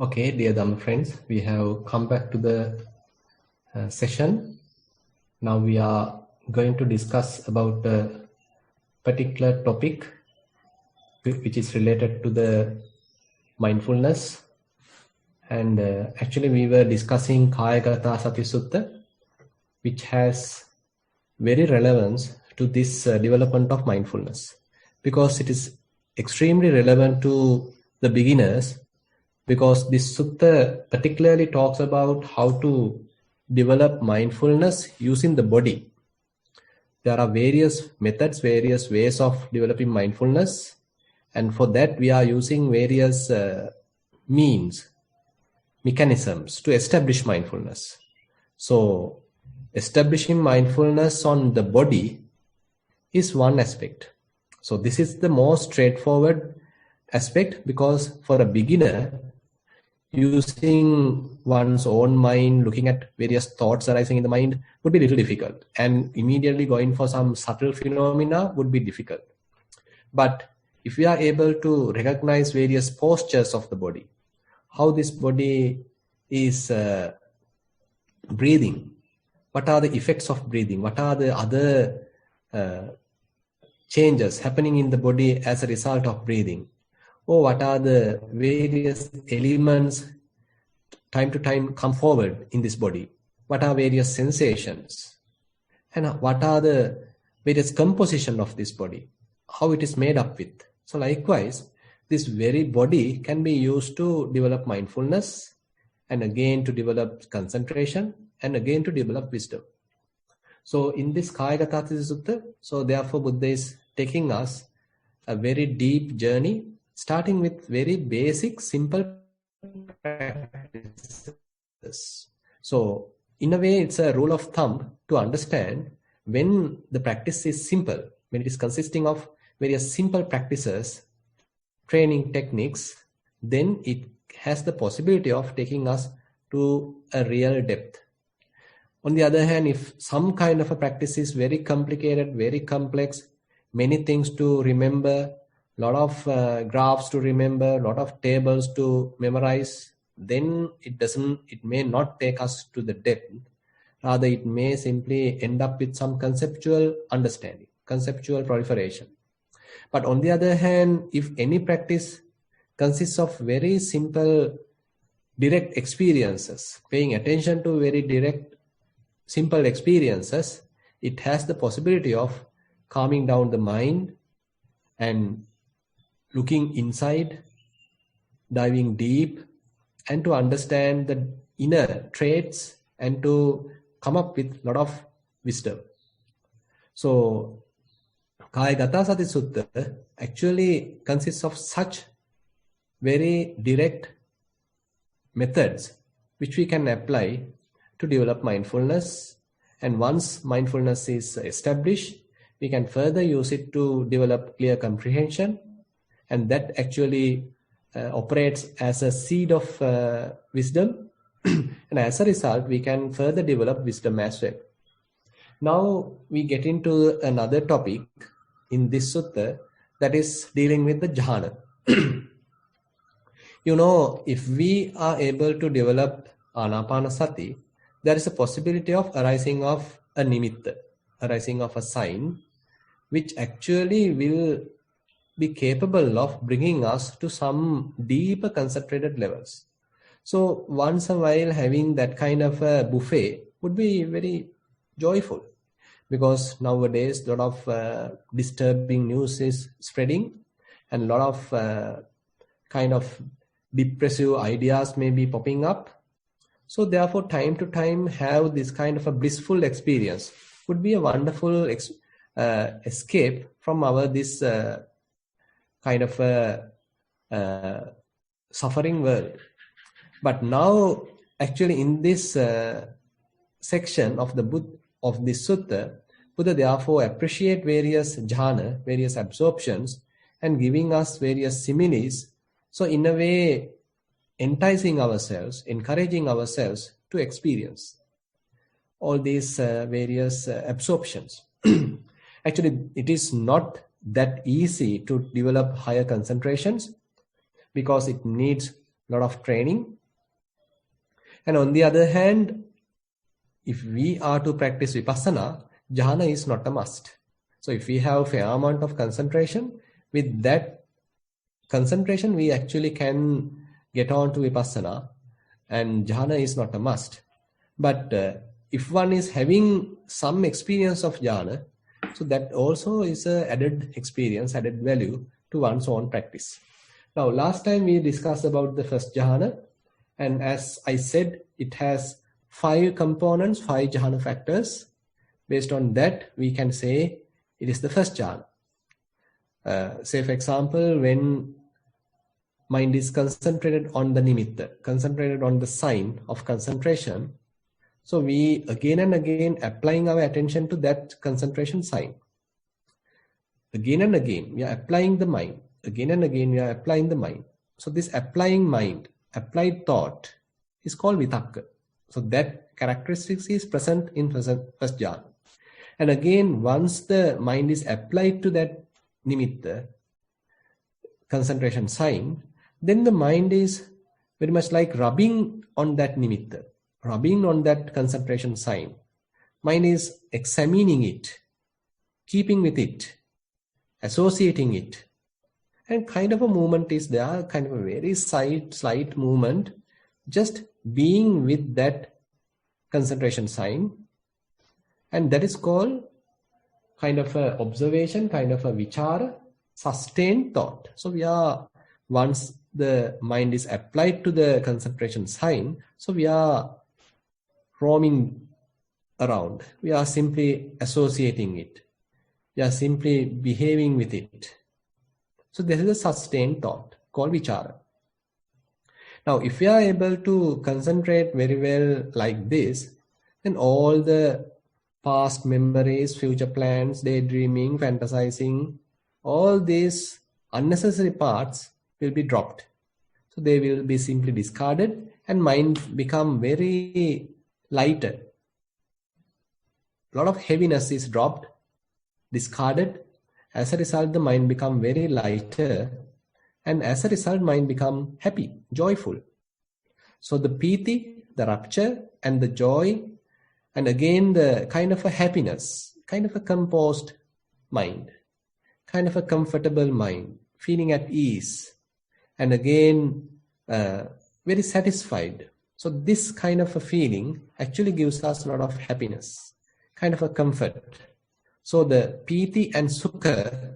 Okay, dear Dhamma friends, we have come back to the session. Now we are going to discuss about a particular topic which is related to the mindfulness. And actually we were discussing Kayagata Sati Sutta, which has very relevance to this development of mindfulness, because it is extremely relevant to the beginners, because this sutta particularly talks about how to develop mindfulness using the body. There are various methods, various ways of developing mindfulness, and for that we are using various mechanisms to establish mindfulness. So establishing mindfulness on the body is one aspect. So this is the most straightforward aspect, because for a beginner, using one's own mind, looking at various thoughts arising in the mind would be a little difficult, and immediately going for some subtle phenomena would be difficult. But if we are able to recognize various postures of the body, how this body is breathing, what are the effects of breathing, what are the other changes happening in the body as a result of breathing, or what are the various elements time to time come forward in this body, what are various sensations, and what are the various composition of this body, how it is made up with. So likewise, this very body can be used to develop mindfulness, and again to develop concentration, and again to develop wisdom. So in this Kayagata Sutta, so therefore Buddha is taking us a very deep journey, starting with very basic, simple practices. So in a way, it's a rule of thumb to understand when the practice is simple, when it is consisting of various simple practices, training techniques, then it has the possibility of taking us to a real depth. On the other hand, if some kind of a practice is very complicated, very complex, many things to remember, lot of graphs to remember, lot of tables to memorize, then it may not take us to the depth. Rather, it may simply end up with some conceptual understanding, conceptual proliferation. But on the other hand, if any practice consists of very simple, direct experiences, paying attention to very direct, simple experiences, it has the possibility of calming down the mind and looking inside, diving deep, and to understand the inner traits and to come up with a lot of wisdom. So Kayagata Sati Sutta actually consists of such very direct methods which we can apply to develop mindfulness, and once mindfulness is established, we can further use it to develop clear comprehension, and that actually operates as a seed of wisdom, and as a result we can further develop wisdom as well. Now we get into another topic in this sutta, that is dealing with the jhana. You know, if we are able to develop anapanasati, there is a possibility of arising of a nimitta, arising of a sign, which actually will be capable of bringing us to some deeper concentrated levels. So once a while having that kind of a buffet would be very joyful, because nowadays a lot of disturbing news is spreading, and a lot of kind of depressive ideas may be popping up. So therefore, time to time have this kind of a blissful experience would be a wonderful escape from our this kind of a suffering world. But now, actually, in this section of this sutta, Buddha therefore appreciate various jhana, various absorptions, and giving us various similes. So in a way, enticing ourselves, encouraging ourselves to experience all these various absorptions. Actually, it is not that easy to develop higher concentrations, because it needs lot of training. And on the other hand, if we are to practice vipassana, jhana is not a must. So if we have a fair amount of concentration, with that concentration we actually can get on to vipassana, and jhana is not a must. But if one is having some experience of jhana, so that also is an added experience, added value to one's own practice. Now, last time we discussed about the first jhana, and as I said, it has 5 components, 5 jhana factors. Based on that, we can say it is the first jhana. Say, for example, when mind is concentrated on the nimitta, concentrated on the sign of concentration, so we again and again applying our attention to that concentration sign. Again and again, we are applying the mind. Again and again, we are applying the mind. So this applying mind, applied thought is called vitakka. So that characteristics is present in first jhana. And again, once the mind is applied to that nimitta, concentration sign, then the mind is very much like rubbing on that nimitta, rubbing on that concentration sign. Mind is examining it, keeping with it, associating it. And kind of a movement is there, kind of a very slight movement, just being with that concentration sign. And that is called kind of a observation, kind of a vichara, sustained thought. So we are, once the mind is applied to the concentration sign, so we are roaming around. We are simply associating it. We are simply behaving with it. So this is a sustained thought called vichara. Now, if we are able to concentrate very well like this, then all the past memories, future plans, daydreaming, fantasizing, all these unnecessary parts will be dropped. So they will be simply discarded and mind become very lighter. A lot of heaviness is dropped, discarded. As a result, the mind become very lighter, and as a result, mind become happy, joyful. So the piti, the rapture, and the joy, and again the kind of a happiness, kind of a composed mind, kind of a comfortable mind, feeling at ease, and again very satisfied. So this kind of a feeling actually gives us a lot of happiness, kind of a comfort. So the piti and sukha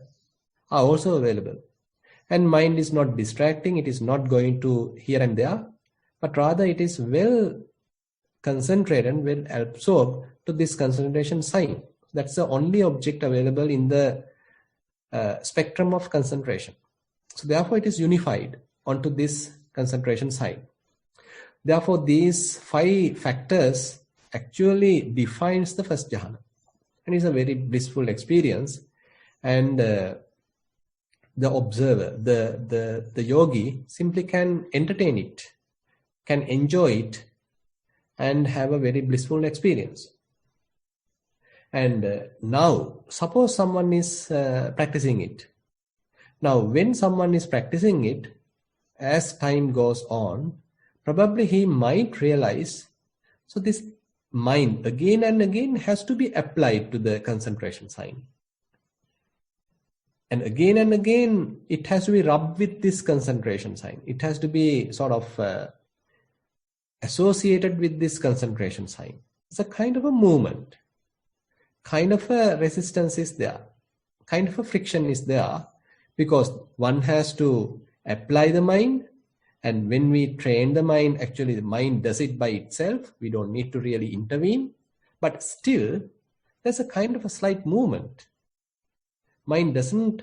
are also available. And mind is not distracting, it is not going to here and there, but rather it is well concentrated and well absorbed to this concentration sign. That's the only object available in the spectrum of concentration. So therefore it is unified onto this concentration sign. Therefore these 5 factors actually defines the first jhana. And it's a very blissful experience. And the observer, the yogi simply can entertain it, can enjoy it, and have a very blissful experience. And now, suppose someone is practicing it. Now, when someone is practicing it, as time goes on, probably he might realize, so this mind again and again has to be applied to the concentration sign. And again, it has to be rubbed with this concentration sign. It has to be sort of associated with this concentration sign. It's a kind of a movement. Kind of a resistance is there. Kind of a friction is there. Because one has to apply the mind. And when we train the mind, actually the mind does it by itself. We don't need to really intervene. But still, there's a kind of a slight movement. Mind doesn't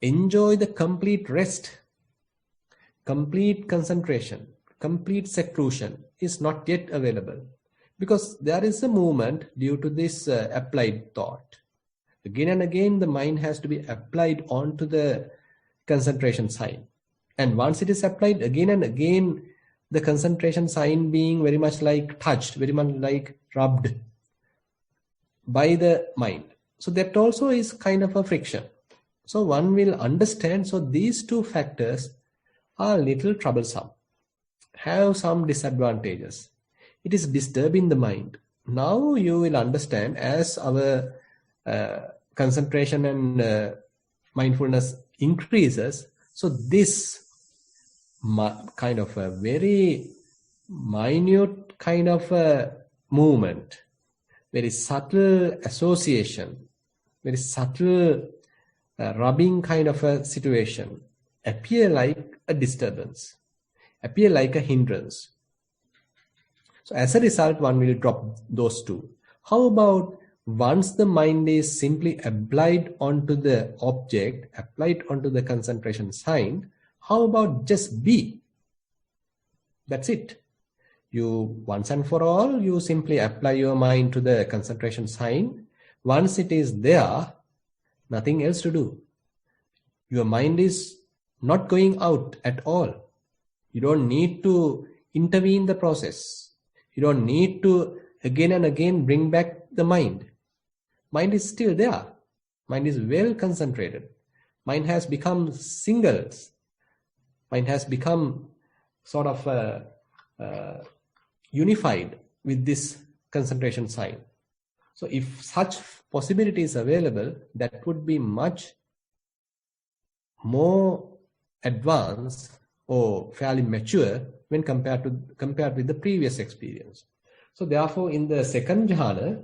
enjoy the complete rest, complete concentration, complete seclusion is not yet available. Because there is a movement due to this applied thought. Again and again, the mind has to be applied onto the concentration sign. And once it is applied again and again, the concentration sign being very much like touched, very much like rubbed by the mind. So that also is kind of a friction. So one will understand, so these 2 factors are a little troublesome. have some disadvantages. It is disturbing the mind. Now you will understand, as our concentration and mindfulness increases, so this kind of a very minute kind of a movement, very subtle association, very subtle rubbing kind of a situation appear like a disturbance, appear like a hindrance. So as a result, one will drop those two. How about once the mind is simply applied onto the object, applied onto the concentration sign, how about just be? That's it. You, once and for all, you simply apply your mind to the concentration sign. Once it is there, nothing else to do. Your mind is not going out at all. You don't need to intervene the process. You don't need to again and again bring back the mind. Mind is still there. Mind is well concentrated. Mind has become singles. Mind has become sort of unified with this concentration sign. So if such possibility is available, that would be much more advanced or fairly mature when compared with the previous experience. So therefore, in the second jhana,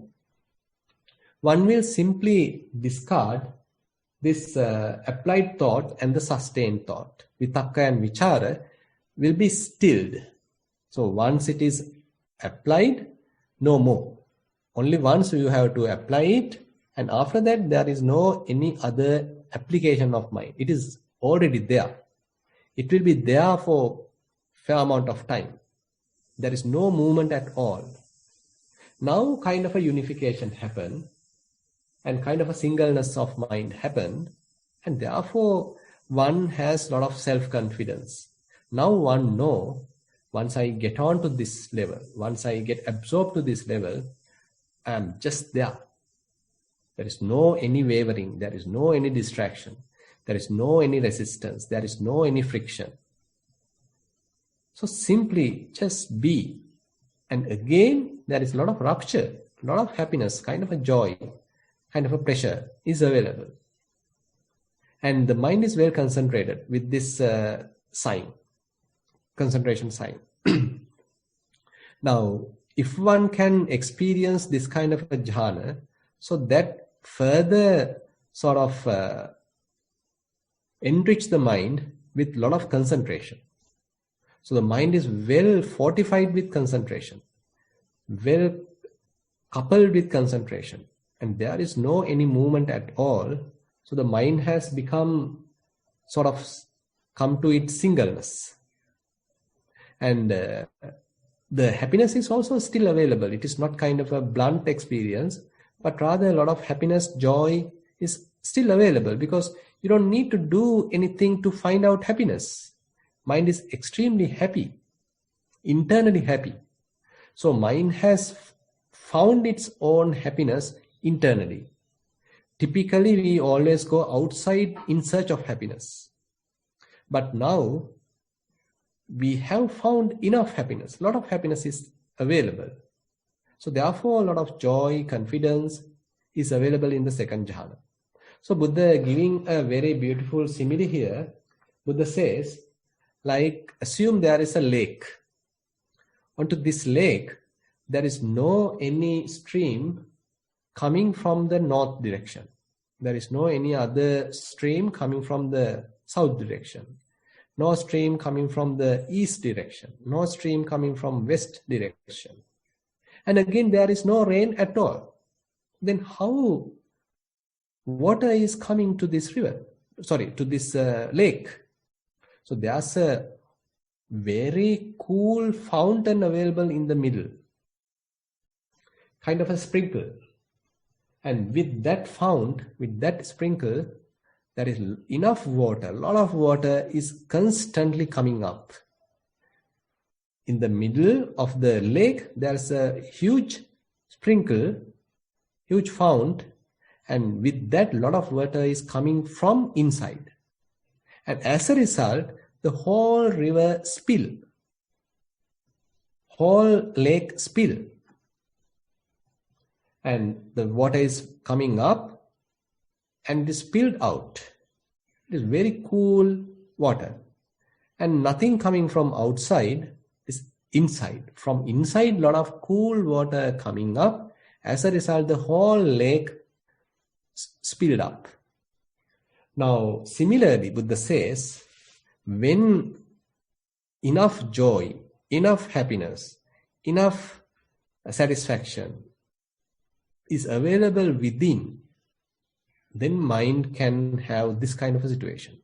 one will simply discard this applied thought and the sustained thought. Vitakka and vichara will be stilled. So once it is applied, no more. Only once you have to apply it, and after that there is no any other application of mind. It is already there. It will be there for fair amount of time. There is no movement at all. Now kind of a unification happened, and kind of a singleness of mind happened, and therefore one has a lot of self-confidence. Now one know, once I get on to this level, once I get absorbed to this level, I am just there. There is no any wavering, there is no any distraction, there is no any resistance, there is no any friction. So simply just be. And again, there is a lot of rapture, a lot of happiness, kind of a joy, kind of a pleasure is available. And the mind is well concentrated with this sign, concentration sign. Now, if one can experience this kind of a jhana, so that further sort of enrich the mind with a lot of concentration. So the mind is well fortified with concentration, well coupled with concentration, and there is no any movement at all. So the mind has become sort of come to its singleness. And the happiness is also still available. It is not kind of a blunt experience, but rather a lot of happiness, joy is still available, because you don't need to do anything to find out happiness. Mind is extremely happy, internally happy. So mind has found its own happiness internally. Typically, we always go outside in search of happiness. But now, we have found enough happiness. A lot of happiness is available. So therefore, a lot of joy, confidence is available in the second jhana. So Buddha giving a very beautiful simile here. Buddha says, like, assume there is a lake. Onto this lake, there is no any stream coming from the north direction. There is no any other stream coming from the south direction. No stream coming from the east direction. No stream coming from west direction. And again, there is no rain at all. Then how water is coming to this river? Sorry, to this lake. So there's a very cool fountain available in the middle. Kind of a sprinkle. And with that fount, with that sprinkle, there is enough water, a lot of water is constantly coming up. In the middle of the lake, there's a huge sprinkle, huge fount, and with that, a lot of water is coming from inside. And as a result, the whole river spill. whole lake spill. And the water is coming up and it is spilled out. It is very cool water. And nothing coming from outside is inside. From inside, a lot of cool water coming up. As a result, the whole lake spilled up. Now, similarly, Buddha says, when enough joy, enough happiness, enough satisfaction is available within, then mind can have this kind of a situation.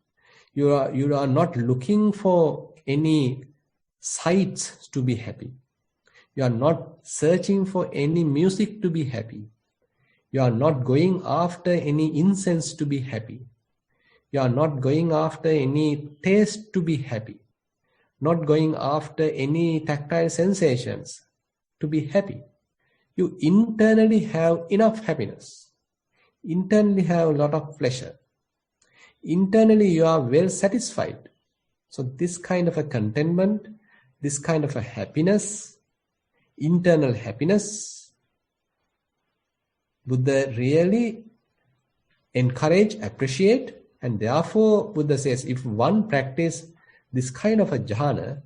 You are not looking for any sights to be happy. You are not searching for any music to be happy. You are not going after any incense to be happy. You are not going after any taste to be happy. Not going after any tactile sensations to be happy. You internally have enough happiness. Internally have a lot of pleasure. Internally you are well satisfied. So this kind of a contentment, this kind of a happiness, internal happiness, Buddha really encourage, appreciate, and therefore Buddha says if one practice this kind of a jhana,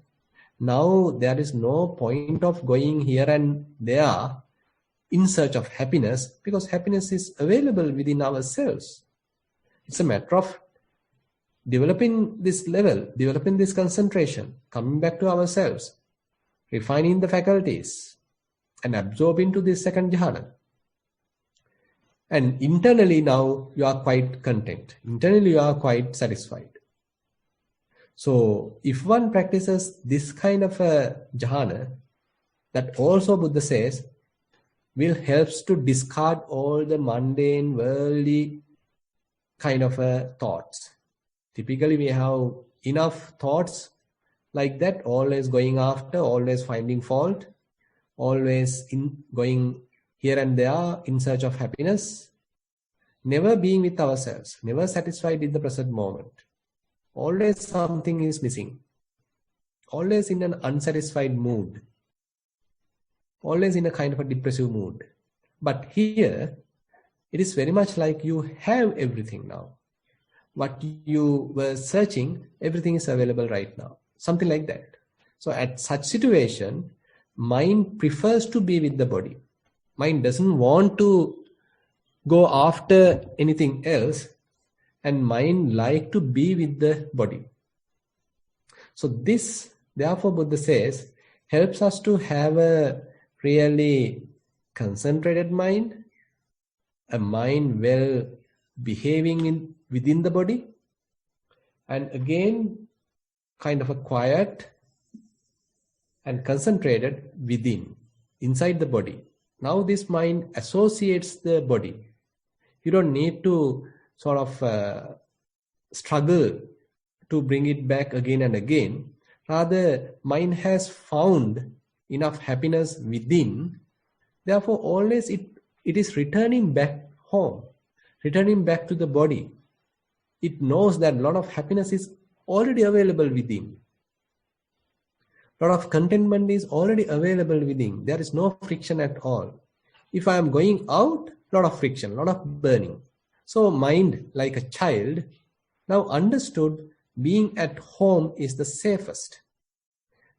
now there is no point of going here and there in search of happiness, because happiness is available within ourselves. It's a matter of developing this level, developing this concentration, coming back to ourselves, refining the faculties, and absorbing to this second jhana. And internally now you are quite content. Internally you are quite satisfied. So if one practices this kind of a jhana, that also Buddha says will helps to discard all the mundane, worldly kind of thoughts. Typically we have enough thoughts like that, always going after, always finding fault, always going here and there in search of happiness, never being with ourselves, never satisfied in the present moment. Always something is missing. Always in an unsatisfied mood. Always in a kind of a depressive mood. But here, it is very much like you have everything now. What you were searching, everything is available right now. Something like that. So at such situation, mind prefers to be with the body. Mind doesn't want to go after anything else, and mind like to be with the body. So this, therefore Buddha says, helps us to have a really concentrated mind, a mind well behaving within the body, and again kind of a quiet and concentrated within, inside the body. Now this mind associates the body. You don't need to sort of struggle to bring it back again and again. Rather, mind has found enough happiness within. Therefore, always it is returning back home, returning back to the body. It knows that a lot of happiness is already available within. A lot of contentment is already available within. There is no friction at all. If I am going out, a lot of friction, a lot of burning. So mind, like a child, now understood being at home is the safest.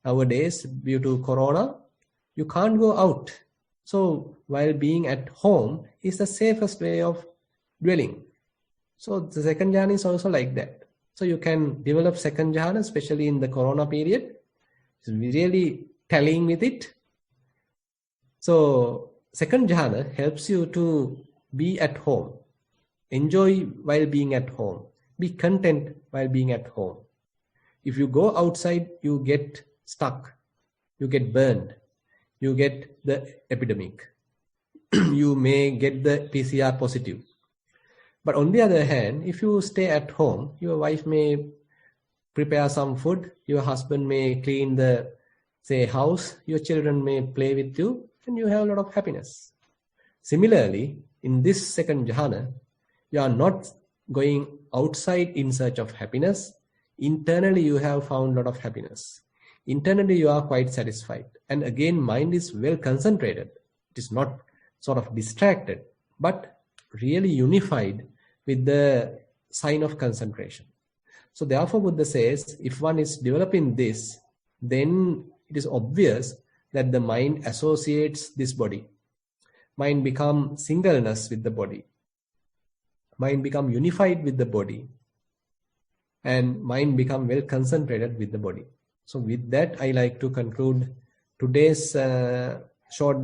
Nowadays, due to Corona, you can't go out. So while being at home is the safest way of dwelling. So the second jhana is also like that. So you can develop second jhana, especially in the Corona period. It's really tallying with it. So second jhana helps you to be at home. Enjoy while being at home. Be content while being at home. If you go outside, you get stuck. You get burned. You get the epidemic. You may get the PCR positive. But on the other hand, if you stay at home, your wife may prepare some food, your husband may clean the, say, house, your children may play with you, and you have a lot of happiness. Similarly, in this second jhana, you are not going outside in search of happiness. Internally, you have found a lot of happiness. internally you are quite satisfied. And again, mind is well concentrated. It is not sort of distracted, but really unified with the sign of concentration. So therefore, Buddha says, if one is developing this, then it is obvious that the mind associates this body. Mind become singleness with the body. Mind become unified with the body. And mind become well concentrated with the body. So with that, I like to conclude today's short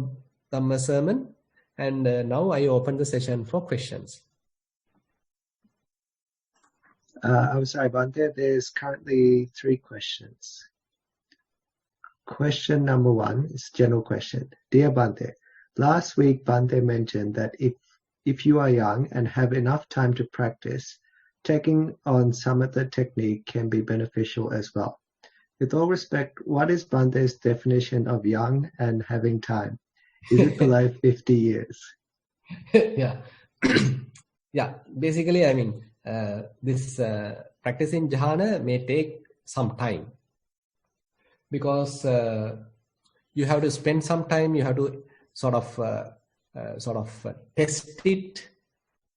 Dhamma sermon. And now I open the session for questions. I'm sorry, Bhante. There's currently 3 questions. Question number 1 is general question. Dear Bhante, last week Bhante mentioned that if you are young and have enough time to practice, taking on some of the technique can be beneficial as well. With all respect, what is Bhante's definition of young and having time? Is it below 50 years? Yeah. Yeah. Basically, I mean, this practicing jhana may take some time, because you have to spend some time, you have to sort of test it,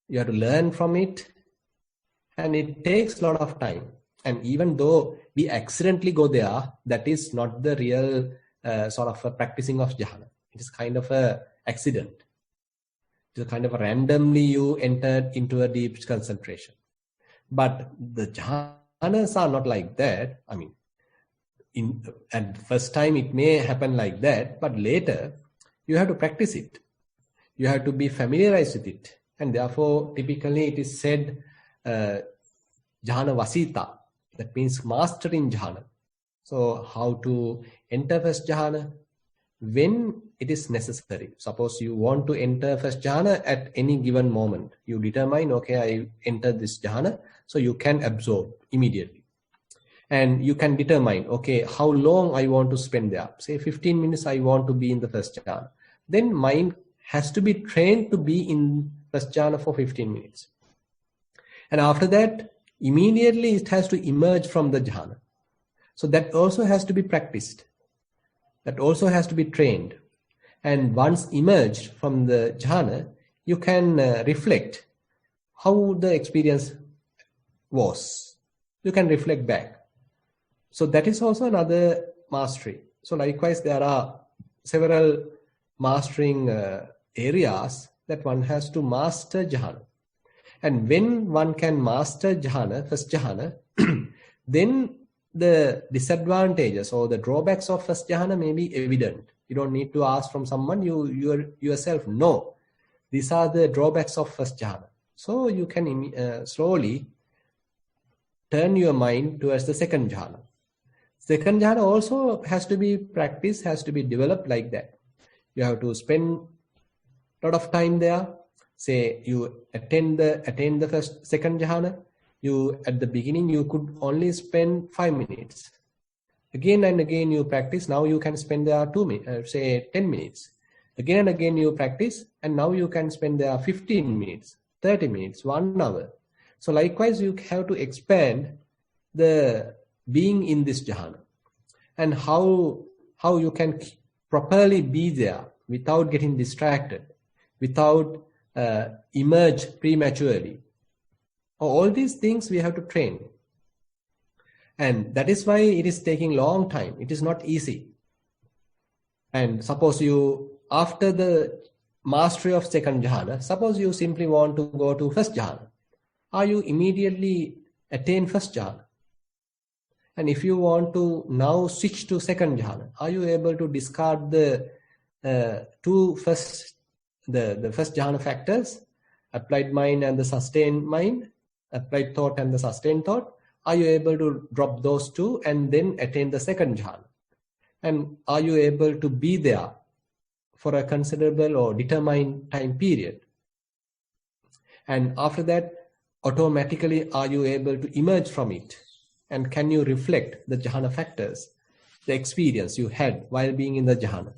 you have to learn from it, and it takes a lot of time. And even though we accidentally go there, that is not the real sort of a practicing of jhana. It is kind of a accident. It is kind of a randomly you entered into a deep concentration. But the jhanas are not like that. I mean, at the first time it may happen like that, but later you have to practice it. You have to be familiarized with it. And therefore, typically it is said jhana vasita. That means mastering jhana. So how to enter first jhana? When it is necessary. Suppose you want to enter first jhana at any given moment. You determine, okay, I enter this jhana. So you can absorb immediately. And you can determine, okay, how long I want to spend there. Say 15 minutes I want to be in the first jhana. Then mind has to be trained to be in first jhana for 15 minutes. And after that, immediately it has to emerge from the jhana. So that also has to be practiced. That also has to be trained. And once emerged from the jhana, you can reflect how the experience was. You can reflect back. So that is also another mastery. So likewise, there are several mastering areas that one has to master jhana. And when one can master jhana, first jhana, then the disadvantages or the drawbacks of first jhana may be evident. You don't need to ask from someone, you yourself know. These are the drawbacks of first jhana. So you can slowly turn your mind towards the second jhana. Second jhana also has to be practiced, has to be developed like that. You have to spend a lot of time there. Say you attain the second jhana. At the beginning you could only spend 5 minutes. Again and again you practice. Now you can spend there 10 minutes. Again and again you practice, and now you can spend there 15 minutes, 30 minutes, 1 hour. So likewise you have to expand the being in this jhana, and how you can properly be there without getting distracted, without emerge prematurely. All these things we have to train. And that is why it is taking long time. It is not easy. And suppose you, after the mastery of second jhana, suppose you simply want to go to first jhana. Are you immediately attain first jhana? And if you want to now switch to second jhana, are you able to discard the first jhana factors, applied mind and the sustained mind, applied thought and the sustained thought? Are you able to drop those two and then attain the second jhana? And are you able to be there for a considerable or determined time period? And after that, automatically are you able to emerge from it? And can you reflect the jhana factors, the experience you had while being in the jhana?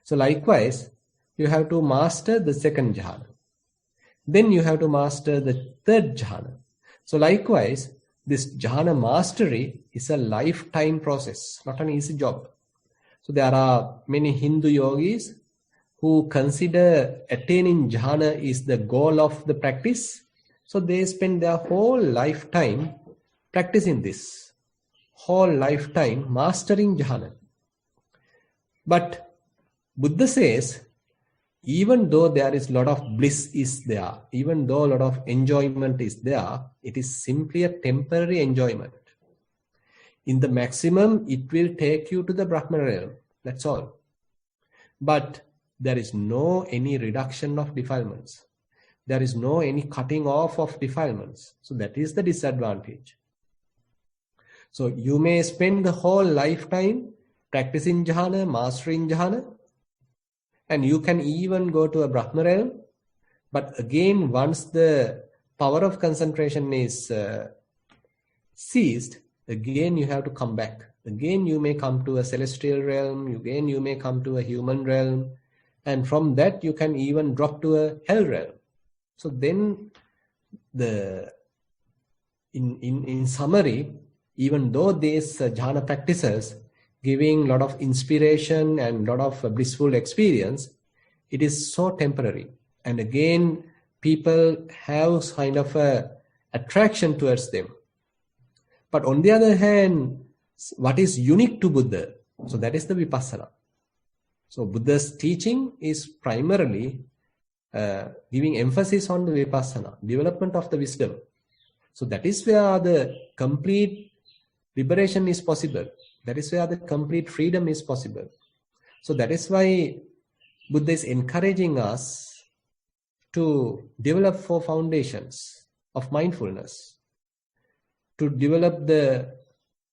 So likewise, you have to master the second jhana. Then you have to master the third jhana. So likewise, this jhana mastery is a lifetime process, not an easy job. So there are many Hindu yogis who consider attaining jhana is the goal of the practice. So they spend their whole lifetime practicing this, whole lifetime mastering jhana. But Buddha says, even though there is a lot of bliss is there, even though a lot of enjoyment is there, it is simply a temporary enjoyment. In the maximum, it will take you to the Brahma realm. That's all. But there is no any reduction of defilements. There is no any cutting off of defilements. So that is the disadvantage. So you may spend the whole lifetime practicing jhana, mastering jhana, and you can even go to a Brahma realm. But again, once the power of concentration is ceased, again you have to come back. Again you may come to a celestial realm, again you may come to a human realm, and from that you can even drop to a hell realm. So then in summary, even though these jhana practices giving a lot of inspiration and a lot of blissful experience, it is so temporary. And again, people have kind of a attraction towards them. But on the other hand, what is unique to Buddha? So that is the vipassana. So Buddha's teaching is primarily giving emphasis on the vipassana, development of the wisdom. So that is where the complete liberation is possible. That is where the complete freedom is possible. So that is why Buddha is encouraging us to develop 4 foundations of mindfulness, to develop the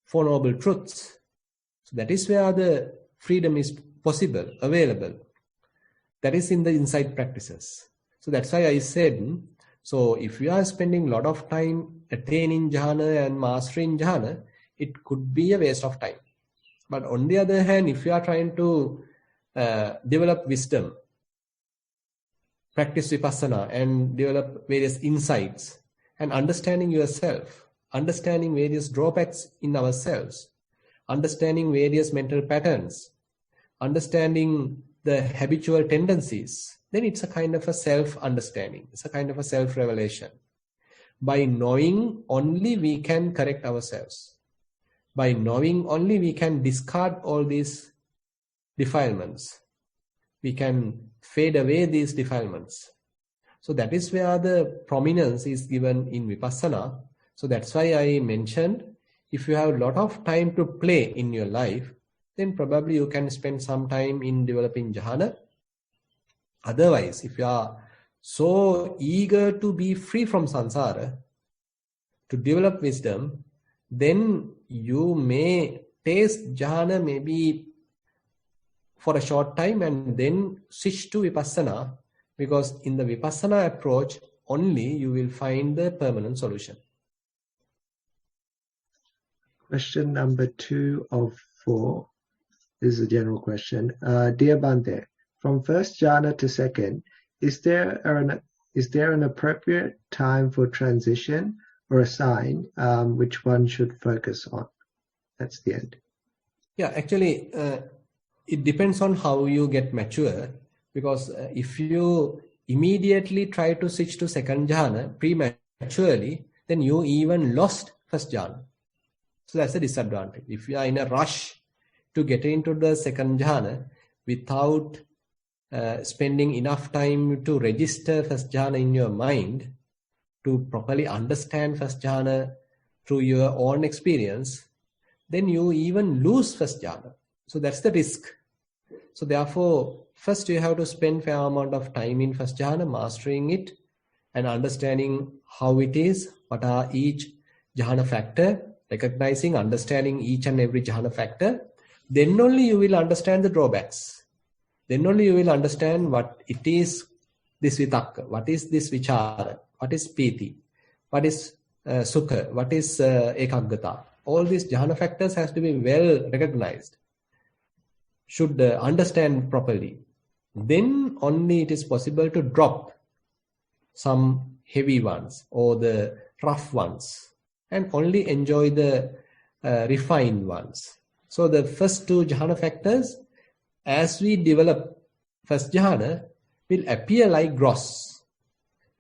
4 noble truths. So that is where the freedom is possible, available. That is in the insight practices. So that's why I said, so if you are spending a lot of time attaining jhana and mastering jhana, it could be a waste of time. But on the other hand, if you are trying to develop wisdom, practice vipassana and develop various insights and understanding yourself, understanding various drawbacks in ourselves, understanding various mental patterns, understanding the habitual tendencies, then it's a kind of a self-understanding. It's a kind of a self-revelation. By knowing only we can correct ourselves. By knowing only we can discard all these defilements. We can fade away these defilements. So that is where the prominence is given in vipassana. So that's why I mentioned, if you have a lot of time to play in your life, then probably you can spend some time in developing jhana. Otherwise, if you are so eager to be free from samsara, to develop wisdom, then you may taste jhana maybe for a short time and then switch to vipassana, because in the vipassana approach only you will find the permanent solution. Question number 2 of 4 is a general question. Dear Bhante, from first jhana to second, is there an appropriate time for transition or a sign which one should focus on? That's the end. Yeah, actually, it depends on how you get mature, because if you immediately try to switch to second jhana prematurely, then you even lost first jhana. So that's a disadvantage. If you are in a rush to get into the second jhana without spending enough time to register first jhana in your mind, to properly understand first jhana through your own experience, then you even lose first jhana. So that's the risk. So therefore, first you have to spend fair amount of time in first jhana, mastering it and understanding how it is, what are each jhana factor, recognizing, understanding each and every jhana factor. Then only you will understand the drawbacks. Then only you will understand what it is, this vitakka, what is this vichara, what is piti, what is sukha, what is ekaggata. All these jhana factors has to be well recognized, should understand properly. Then only it is possible to drop some heavy ones or the rough ones. and only enjoy the refined ones. So the first two jhana factors, as we develop first jhana, will appear like gross,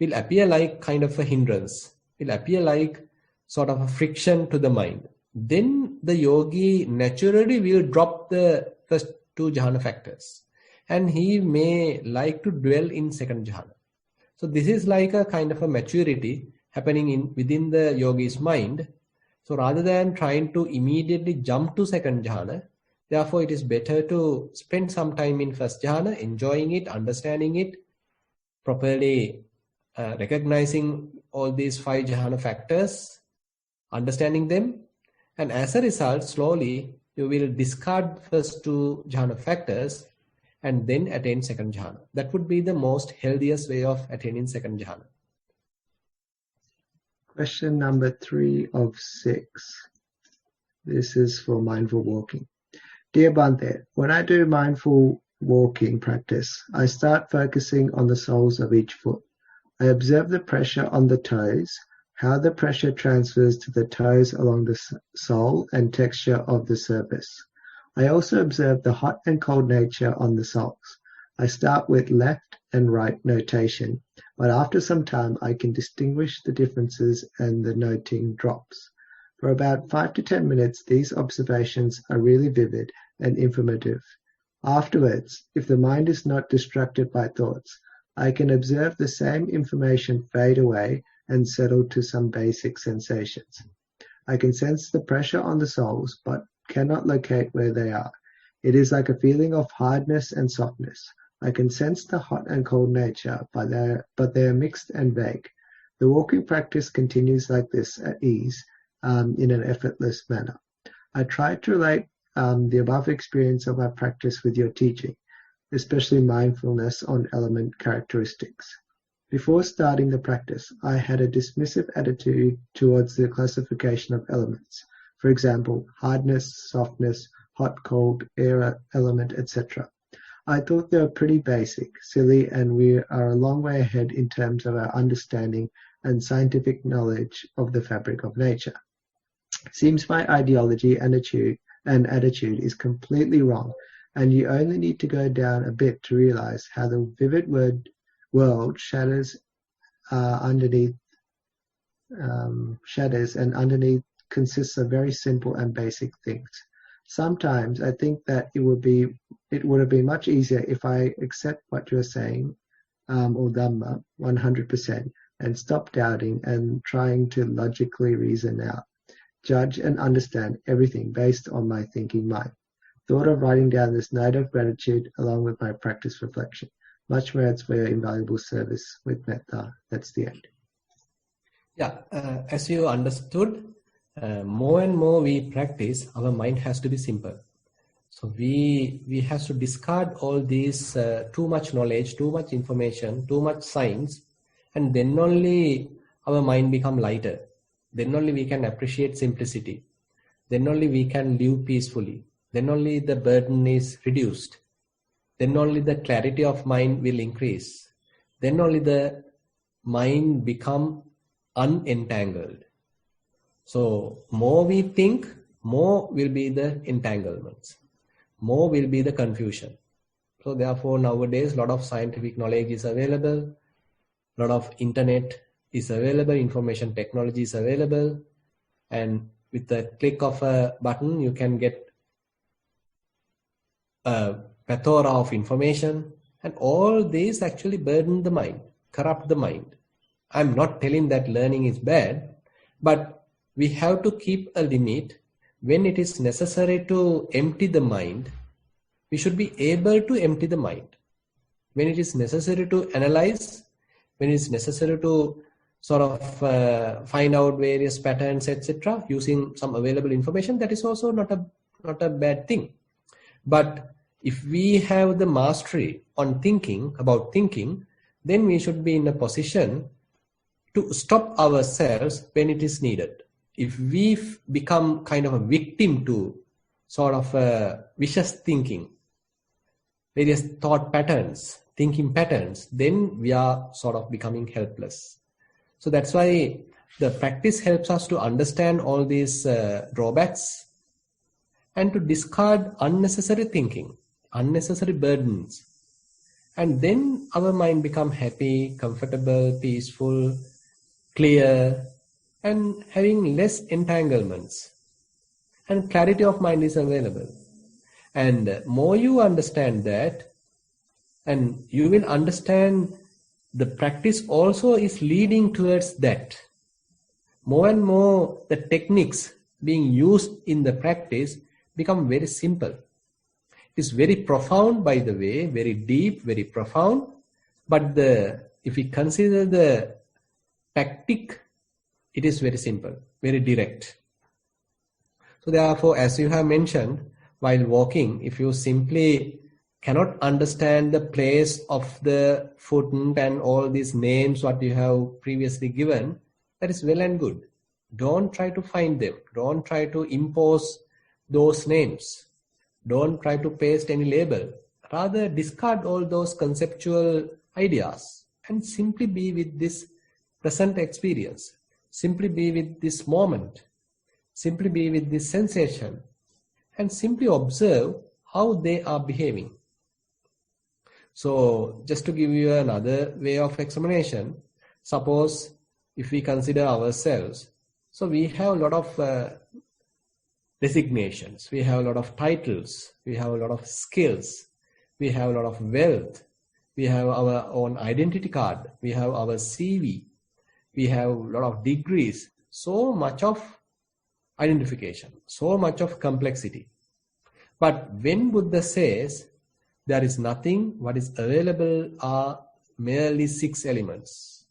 will appear like kind of a hindrance, will appear like sort of a friction to the mind. Then the yogi naturally will drop the first two jhana factors, and he may like to dwell in second jhana. So this is like a kind of a maturity happening within the yogi's mind. So rather than trying to immediately jump to second jhana, therefore it is better to spend some time in first jhana, enjoying it, understanding it, properly recognizing all these five jhana factors, understanding them, and as a result, slowly you will discard first two jhana factors and then attain second jhana. That would be the most healthiest way of attaining second jhana. Question number 3 of 6. This is for mindful walking. Dear Bhante, when I do mindful walking practice, I start focusing on the soles of each foot. I observe the pressure on the toes, how the pressure transfers to the toes along the sole and texture of the surface. I also observe the hot and cold nature on the soles. I start with left and right notation, but after some time I can distinguish the differences and the noting drops. For about 5 to 10 minutes, these observations are really vivid and informative. Afterwards, if the mind is not distracted by thoughts, I can observe the same information fade away and settle to some basic sensations. I can sense the pressure on the soles, but cannot locate where they are. It is like a feeling of hardness and softness. I can sense the hot and cold nature, but they are mixed and vague. The walking practice continues like this at ease, in an effortless manner. I try to relate the above experience of my practice with your teaching, especially mindfulness on element characteristics. Before starting the practice, I had a dismissive attitude towards the classification of elements. For example, hardness, softness, hot, cold, air element, etc. I thought they were pretty basic, silly, and we are a long way ahead in terms of our understanding and scientific knowledge of the fabric of nature. Seems my ideology and attitude is completely wrong, and you only need to go down a bit to realize how the vivid world shadows underneath and underneath consists of very simple and basic things. Sometimes I think that it would have been much easier if I accept what you're saying, or Dhamma, 100%, and stop doubting and trying to logically reason out, judge and understand everything based on my thinking mind. Thought of writing down this note of gratitude along with my practice reflection. Much merits for your invaluable service with metta. That's the end. Yeah, as you understood, more and more we practice, our mind has to be simple. So we have to discard all these too much knowledge, too much information, too much science, and then only our mind become lighter. Then only we can appreciate simplicity. Then only we can live peacefully. Then only the burden is reduced. Then only the clarity of mind will increase. Then only the mind become unentangled. So more we think, more will be the entanglements. More will be the confusion. So therefore nowadays a lot of scientific knowledge is available. A lot of internet is available. Information technology is available. And with the click of a button, you can get a plethora of information, and all these actually burden the mind, corrupt the mind. I'm not telling that learning is bad, but we have to keep a limit. When it is necessary to empty the mind, we should be able to empty the mind. When it is necessary to analyze, when it is necessary to sort of find out various patterns, etc., using some available information, that is also not a bad thing. But if we have the mastery on thinking, about thinking, then we should be in a position to stop ourselves when it is needed. If we become kind of a victim to sort of vicious thinking, various thought patterns, thinking patterns, then we are sort of becoming helpless. So that's why the practice helps us to understand all these drawbacks and to discard unnecessary thinking, unnecessary burdens. And then our mind becomes happy, comfortable, peaceful, clear, and having less entanglements. And clarity of mind is available. And more you understand that, and you will understand the practice also is leading towards that. More and more the techniques being used in the practice become very simple. It's very profound, by the way, very deep, very profound. But if we consider the tactic, it is very simple, very direct. So therefore, as you have mentioned, while walking, if you simply cannot understand the place of the foot and all these names what you have previously given, that is well and good. Don't try to find them. Don't try to impose those names. Don't try to paste any label. Rather, discard all those conceptual ideas and simply be with this present experience. Simply be with this moment. Simply be with this sensation. And simply observe how they are behaving. So, just to give you another way of explanation, suppose if we consider ourselves, so we have a lot of designations, we have a lot of titles, we have a lot of skills, we have a lot of wealth, we have our own identity card, we have our CV, we have a lot of degrees, so much of identification, so much of complexity. But when Buddha says there is nothing, what is available are merely 6 elements.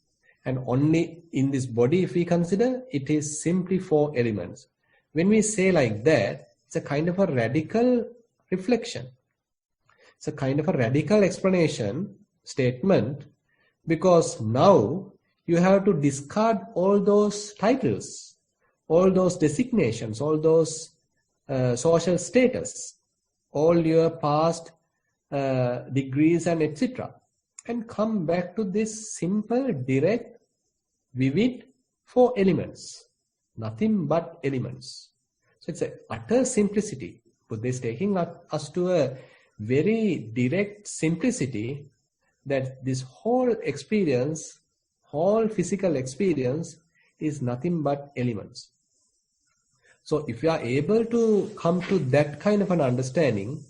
And only in this body, if we consider, it is simply 4 elements. When we say like that, it's a kind of a radical reflection. It's a kind of a radical explanation, statement, because now you have to discard all those titles, all those designations, all those social status, all your past degrees and etc. and come back to this simple, direct, vivid 4 elements. Nothing but elements. So it's an utter simplicity. Buddha is taking us to a very direct simplicity that this whole experience, whole physical experience is nothing but elements. So if you are able to come to that kind of an understanding,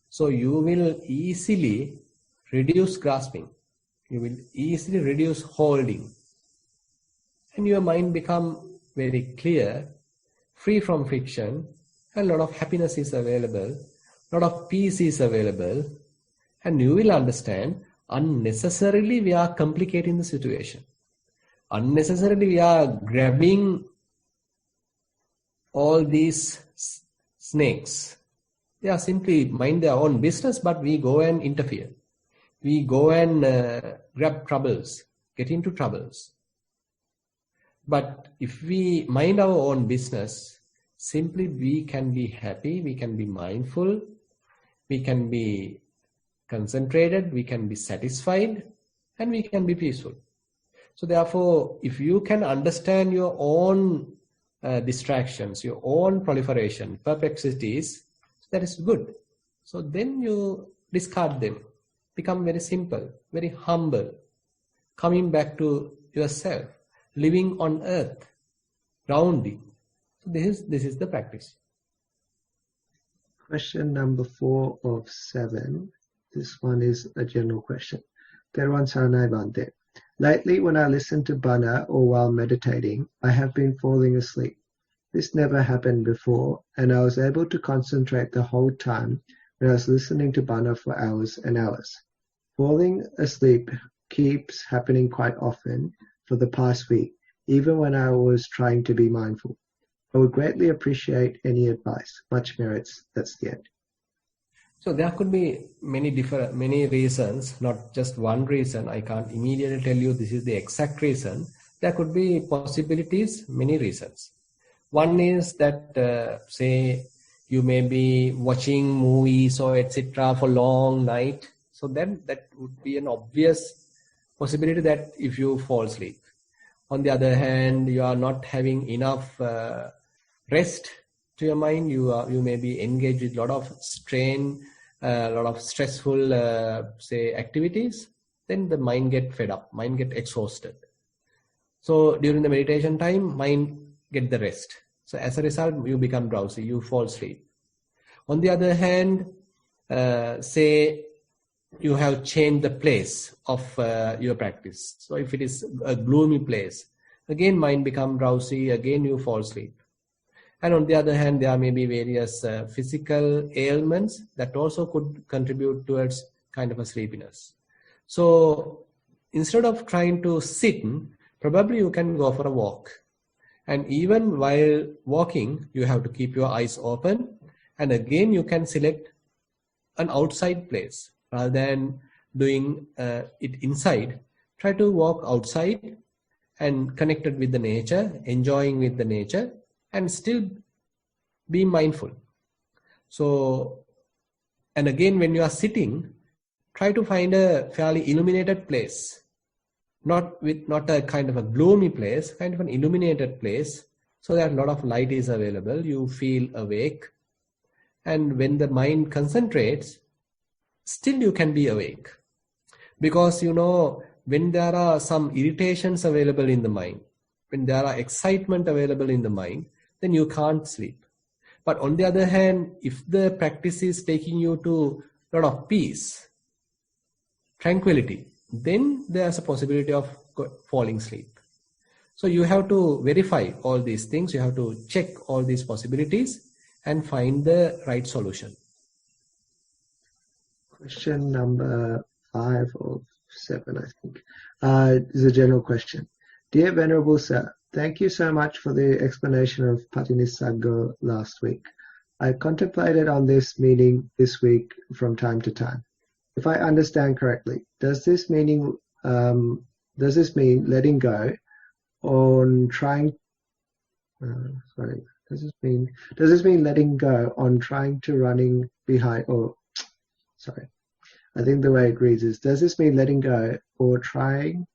so you will easily reduce grasping. You will easily reduce holding. And your mind become very clear, free from friction, and a lot of happiness is available, a lot of peace is available, and you will understand unnecessarily we are complicating the situation. Unnecessarily we are grabbing all these snakes. They are simply mind their own business, but we go and interfere. We go and grab troubles, get into troubles. But if we mind our own business, simply we can be happy, we can be mindful, we can be concentrated, we can be satisfied, and we can be peaceful. So therefore, if you can understand your own distractions, your own proliferation, perplexities, that is good. So then you discard them, become very simple, very humble, coming back to yourself, living on earth, grounding. So this is the practice. Question number 4 of 7. This one is a general question. Thero Bhante. Lately, when I listen to Bana or while meditating, I have been falling asleep. This never happened before, and I was able to concentrate the whole time when I was listening to Bana for hours and hours. Falling asleep keeps happening quite often for the past week, even when I was trying to be mindful. I would greatly appreciate any advice. Much merits. That's the end. So there could be many reasons, not just one reason. I can't immediately tell you this is the exact reason. There could be possibilities, many reasons. One is that, say, you may be watching movies or etc. for long night. So then that would be an obvious possibility that if you fall asleep. On the other hand, you are not having enough rest to your mind. You may be engaged with a lot of strain, a lot of stressful, say, activities. Then the mind get fed up, mind get exhausted. So during the meditation time, mind get the rest. So as a result, you become drowsy, you fall asleep. On the other hand, say you have changed the place of your practice. So if it is a gloomy place, again mind become drowsy, again you fall asleep. And on the other hand, there may be various physical ailments that also could contribute towards kind of a sleepiness. So instead of trying to sit, probably you can go for a walk. And even while walking, you have to keep your eyes open. And again, you can select an outside place rather than doing it inside. Try to walk outside and connected with the nature, enjoying with the nature, and still be mindful. So, and again, when you are sitting, try to find a fairly illuminated place. Not a kind of a gloomy place, kind of an illuminated place, so that a lot of light is available. You feel awake. And when the mind concentrates, still you can be awake. Because, when there are some irritations available in the mind, when there are excitement available in the mind, then you can't sleep. But on the other hand, if the practice is taking you to a lot of peace, tranquility, then there's a possibility of falling asleep. So you have to verify all these things. You have to check all these possibilities and find the right solution. Question number 5 or 7, I think, is a general question. Dear Venerable Sir, thank you so much for the explanation of Patinisaggo last week. I contemplated on this meaning this week from time to time. If I understand correctly, does this mean letting go on trying? Does this mean letting go on trying to running behind? I think the way it reads is: does this mean letting go or trying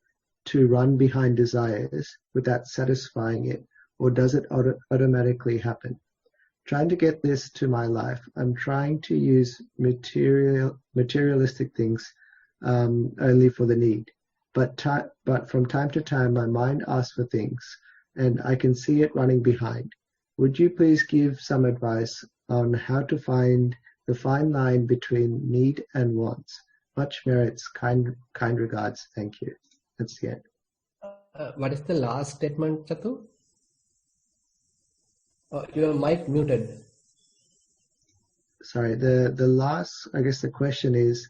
to run behind desires without satisfying it, or does it automatically happen? Trying to get this to my life, I'm trying to use materialistic things only for the need. But from time to time, my mind asks for things, and I can see it running behind. Would you please give some advice on how to find the fine line between need and wants? Much merits, kind regards. Thank you. That's the end. What is the last statement, Chatu? Your mic muted. Sorry, the last, I guess the question is,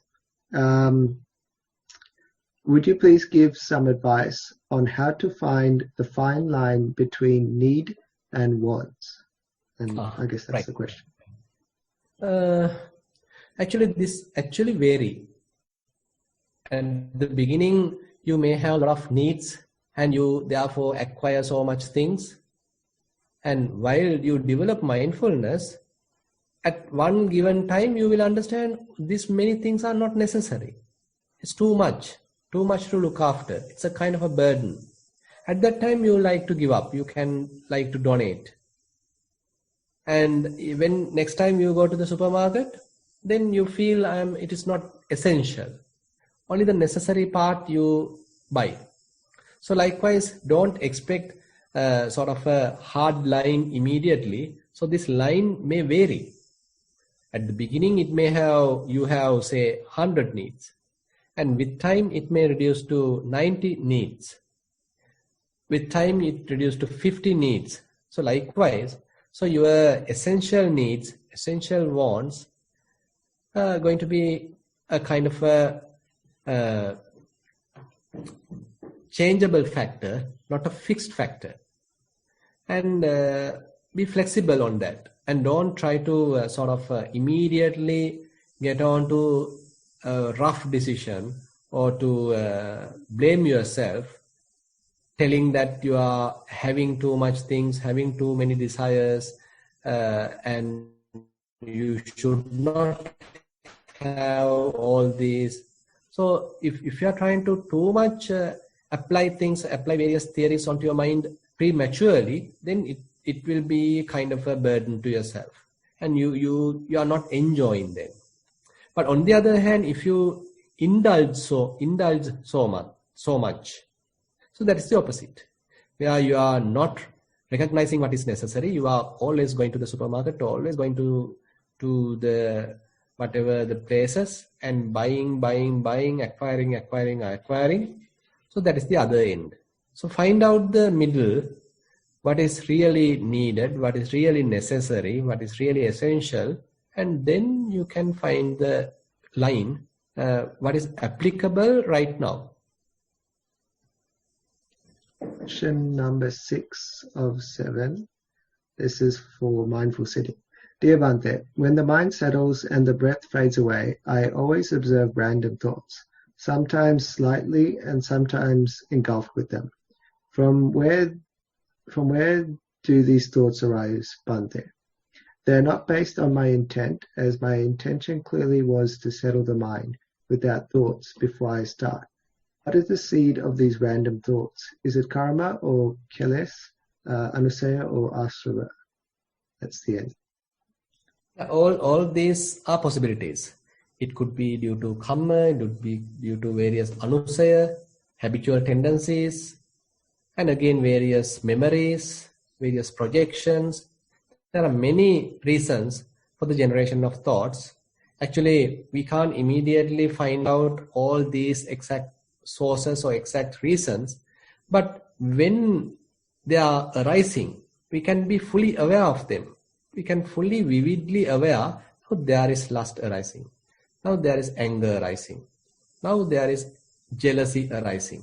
would you please give some advice on how to find the fine line between need and wants? And I guess that's right. The question. This actually vary. At the beginning, you may have a lot of needs and you therefore acquire so much things. And while you develop mindfulness, at one given time, you will understand these many things are not necessary. It's too much to look after. It's a kind of a burden. At that time, you like to give up. You can like to donate. And when next time you go to the supermarket, then you feel it is not essential. Only the necessary part you buy. So likewise, don't expect sort of a hard line immediately. So this line may vary. At the beginning, you have say 100 needs. And with time, it may reduce to 90 needs. With time, it reduces to 50 needs. So likewise, so your essential needs, essential wants are going to be a kind of a changeable factor, not a fixed factor. And be flexible on that. And don't try to sort of immediately get on to a rough decision or to blame yourself, telling that you are having too much things, having too many desires, and you should not have all these. So if you are trying to too much apply various theories onto your mind prematurely, then it will be kind of a burden to yourself, and you are not enjoying them. But on the other hand, if you indulge so much, so that is the opposite, where you are not recognizing what is necessary. You are always going to the supermarket, always going to the whatever the places, and buying, acquiring. So that is the other end. So find out the middle, what is really needed, what is really necessary, what is really essential, and then you can find the line, what is applicable right now. Question number 6 of 7. This is for mindful sitting. Dear Bhante, when the mind settles and the breath fades away, I always observe random thoughts, sometimes slightly and sometimes engulfed with them. From where do these thoughts arise, Bhante? They're not based on my intent, as my intention clearly was to settle the mind without thoughts before I start. What is the seed of these random thoughts? Is it karma or keles, anusaya or asrava? That's the end. All these are possibilities. It could be due to karma, it could be due to various anusaya, habitual tendencies, and again various memories, various projections. There are many reasons for the generation of thoughts. Actually, we can't immediately find out all these exact sources or exact reasons, but when they are arising, we can be fully aware of them. We can fully vividly aware, now there is lust arising, now there is anger arising, now there is jealousy arising.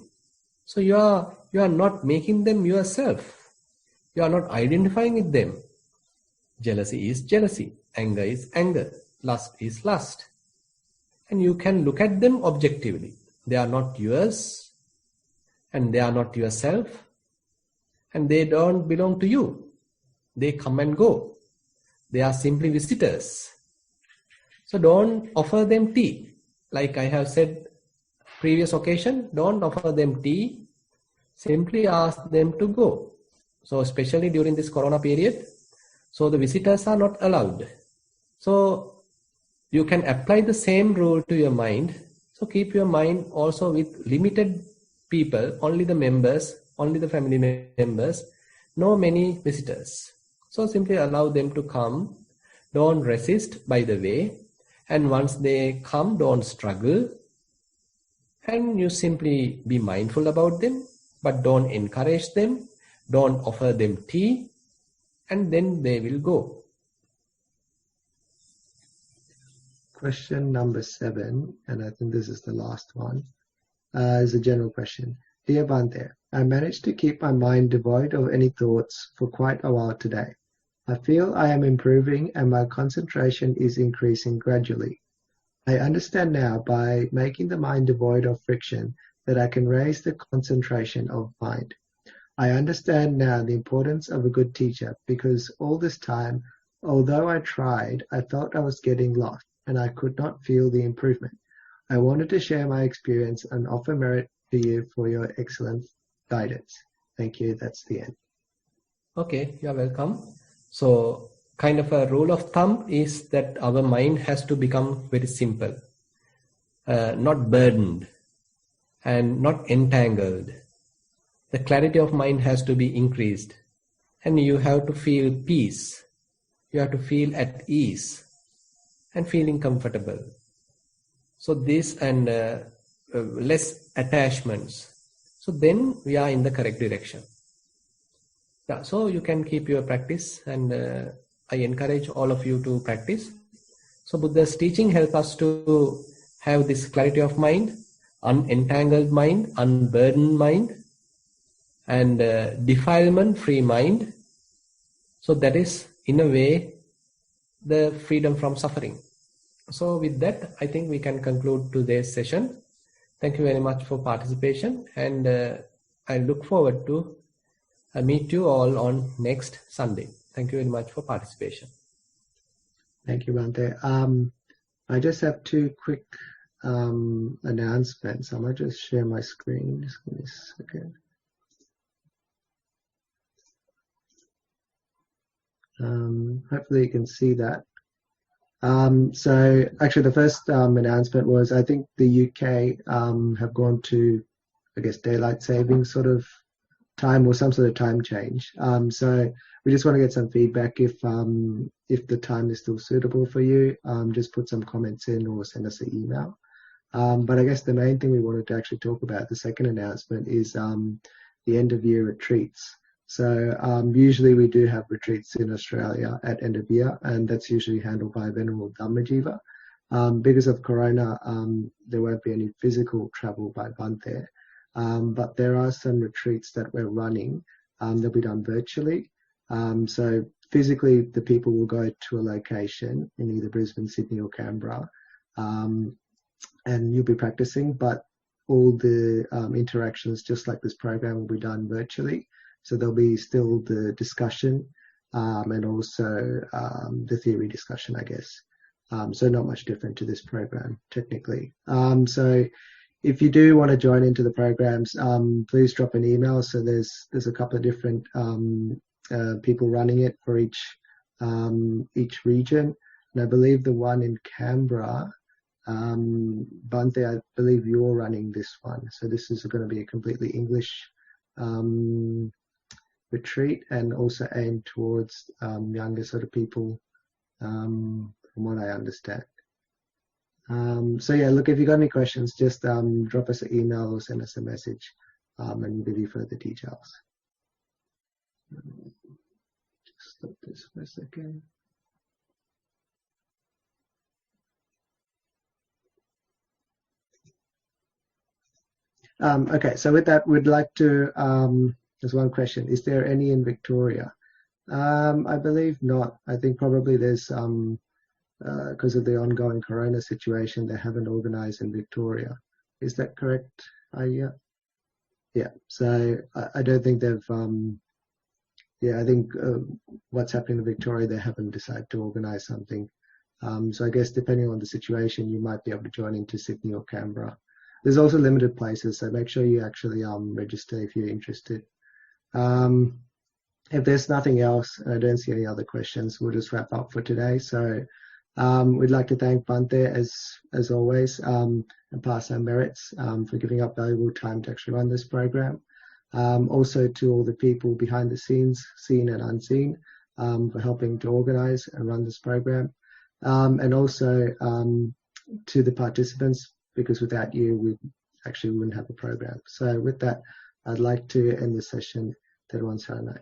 So you are not making them yourself. You are not identifying with them. Jealousy is jealousy, anger is anger, lust is lust. And you can look at them objectively. They are not yours, and they are not yourself, and they don't belong to you. They come and go. They are simply visitors. So don't offer them tea. Like I have said previous occasion, don't offer them tea. Simply ask them to go. So especially during this corona period, so the visitors are not allowed. So you can apply the same rule to your mind. So keep your mind also with limited people, only the members, only the family members, no many visitors. So simply allow them to come. Don't resist by the way. And once they come, don't struggle. And you simply be mindful about them, but don't encourage them. Don't offer them tea. And then they will go. Question number 7, and I think this is the last one, is a general question. Dear Bhante, I managed to keep my mind devoid of any thoughts for quite a while today. I feel I am improving and my concentration is increasing gradually. I understand now by making the mind devoid of friction that I can raise the concentration of mind. I understand now the importance of a good teacher because all this time, although I tried, I felt I was getting lost and I could not feel the improvement. I wanted to share my experience and offer merit to you for your excellent guidance. Thank you. That's the end. Okay, you're welcome. So kind of a rule of thumb is that our mind has to become very simple, not burdened and not entangled. The clarity of mind has to be increased, and you have to feel peace. You have to feel at ease and feeling comfortable. So this and less attachments. So then we are in the correct direction. Yeah, so you can keep your practice, and I encourage all of you to practice. So Buddha's teaching helps us to have this clarity of mind, unentangled mind, unburdened mind, and defilement-free mind. So that is, in a way, the freedom from suffering. So with that, I think we can conclude today's session. Thank you very much for participation, and I look forward to meet you all on next Sunday. Thank you very much for participation. Thank you, Bhante. I just have 2 quick announcements. I might just share my screen. Just give me a second. Hopefully you can see that. So actually the first announcement was, I think the UK have gone to, I guess, daylight saving sort of time or some sort of time change. So we just want to get some feedback if the time is still suitable for you. Just put some comments in or send us an email. But I guess the main thing we wanted to actually talk about, the second announcement, is the end of year retreats. So usually we do have retreats in Australia at end of year, and that's usually handled by Venerable Dhammajiva. Because of Corona, there won't be any physical travel by Bhante, but there are some retreats that we're running. They'll be done virtually. So physically, the people will go to a location in either Brisbane, Sydney, or Canberra, and you'll be practicing, but all the interactions, just like this program, will be done virtually. So there'll be still the discussion and also the theory discussion, I guess. So not much different to this program, technically. So if you do want to join into the programs, please drop an email. So there's a couple of different people running it for each region. And I believe the one in Canberra, Bhante, I believe you're running this one. So this is going to be a completely English retreat, and also aimed towards younger sort of people, from what I understand. So yeah, look, if you got any questions, just drop us an email or send us a message, and we'll give you further details. Just stop this for a second. Okay, so with that, we'd like to, there's one question. Is there any in Victoria? I believe not. I think probably there's, because of the ongoing Corona situation, they haven't organised in Victoria. Is that correct, Aya? Yeah, so I don't think they've, I think what's happening in Victoria, they haven't decided to organise something. So I guess depending on the situation, you might be able to join into Sydney or Canberra. There's also limited places, so make sure you actually register if you're interested. If there's nothing else, and I don't see any other questions, we'll just wrap up for today. So we'd like to thank Bhante as always, and pass our merits for giving up valuable time to actually run this program. Also to all the people behind the scenes, seen and unseen, for helping to organise and run this program. And also to the participants, because without you, we actually wouldn't have a program. So with that, I'd like to end the session. Thero Nissarana.